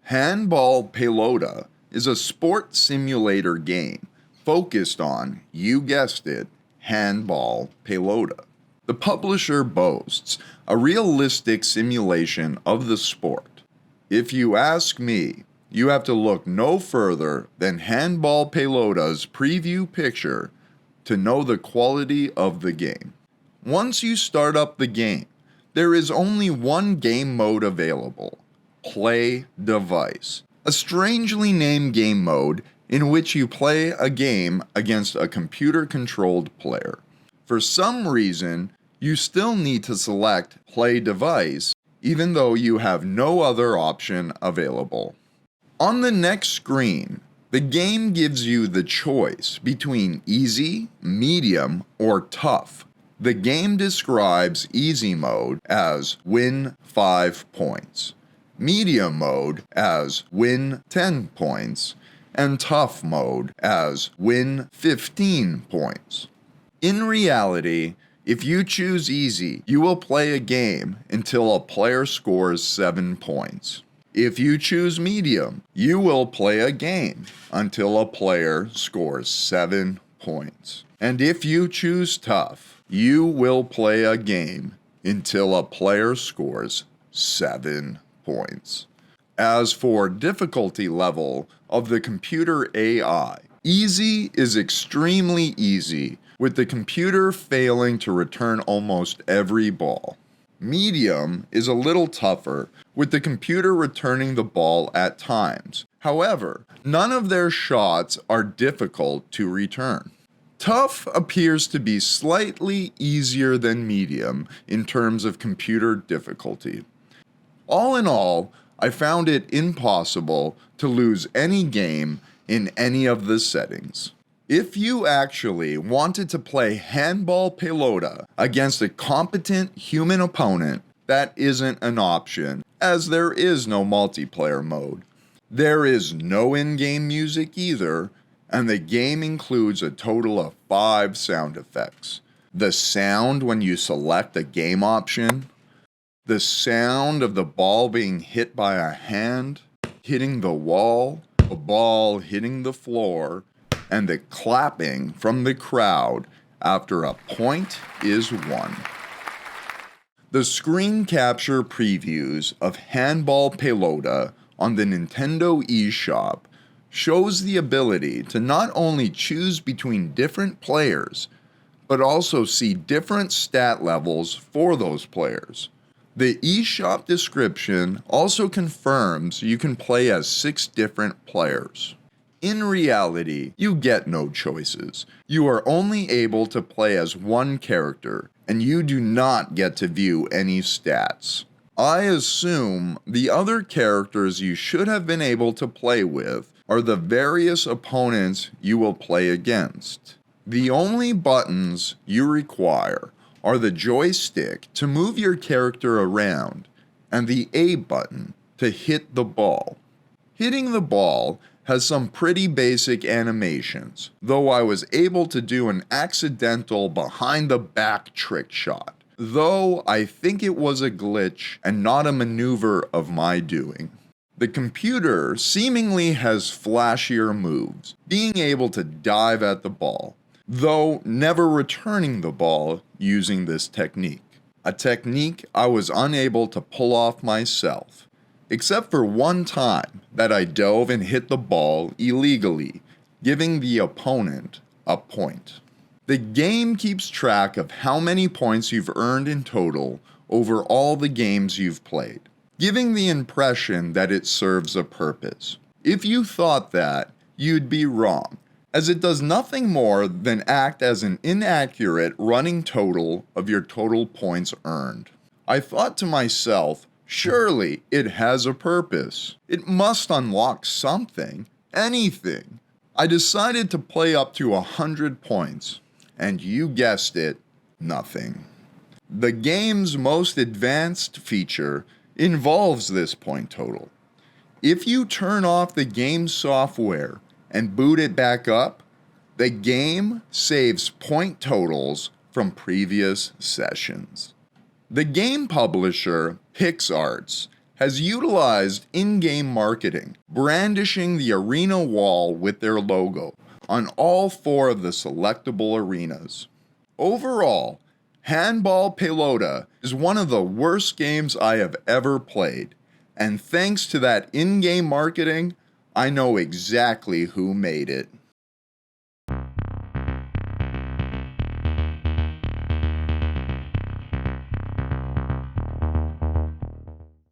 Handball Pelota is a sport simulator game focused on, you guessed it, handball pelota. The publisher boasts a realistic simulation of the sport. If you ask me, you have to look no further than Handball Pelota's preview picture to know the quality of the game. Once you start up the game, there is only one game mode available: Play Device, a strangely named game mode in which you play a game against a computer-controlled player. For some reason, you still need to select Play Device, even though you have no other option available. On the next screen, the game gives you the choice between easy, medium, or tough. The game describes easy mode as win 5 points, medium mode as win 10 points, and tough mode as win 15 points. In reality, if you choose easy, you will play a game until a player scores 7 points. If you choose medium, you will play a game until a player scores 7 points. And if you choose tough, you will play a game until a player scores 7 points. As for difficulty level of the computer AI, easy is extremely easy, with the computer failing to return almost every ball. Medium is a little tougher, with the computer returning the ball at times. However, none of their shots are difficult to return. Tough appears to be slightly easier than medium in terms of computer difficulty. All in all, I found it impossible to lose any game in any of the settings. If you actually wanted to play Handball Pelota against a competent human opponent, that isn't an option, as there is no multiplayer mode. There is no in-game music either, and the game includes a total of 5 sound effects. The sound when you select a game option, the sound of the ball being hit by a hand, hitting the wall, the ball hitting the floor, and the clapping from the crowd after a point is won. The screen capture previews of Handball Pelota on the Nintendo eShop shows the ability to not only choose between different players, but also see different stat levels for those players. The eShop description also confirms you can play as 6 different players. In reality, you get no choices. You are only able to play as one character, and you do not get to view any stats. I assume the other characters you should have been able to play with are the various opponents you will play against. The only buttons you require are the joystick to move your character around and the A button to hit the ball. Hitting the ball has some pretty basic animations, though I was able to do an accidental behind the back trick shot, though I think it was a glitch and not a maneuver of my doing. The computer seemingly has flashier moves, being able to dive at the ball, though never returning the ball using this technique. A technique I was unable to pull off myself, except for one time that I dove and hit the ball illegally, giving the opponent a point. The game keeps track of how many points you've earned in total over all the games you've played, giving the impression that it serves a purpose. If you thought that, you'd be wrong, as it does nothing more than act as an inaccurate running total of your total points earned. I thought to myself, surely it has a purpose. It must unlock something, anything. I decided to play up to 100 points, and you guessed it, nothing. The game's most advanced feature involves this point total. If you turn off the game software and boot it back up, the game saves point totals from previous sessions. The game publisher, Pix Art, has utilized in-game marketing, brandishing the arena wall with their logo on all 4 of the selectable arenas. Overall, Handball Pelota is one of the worst games I have ever played, and thanks to that in-game marketing, I know exactly who made it.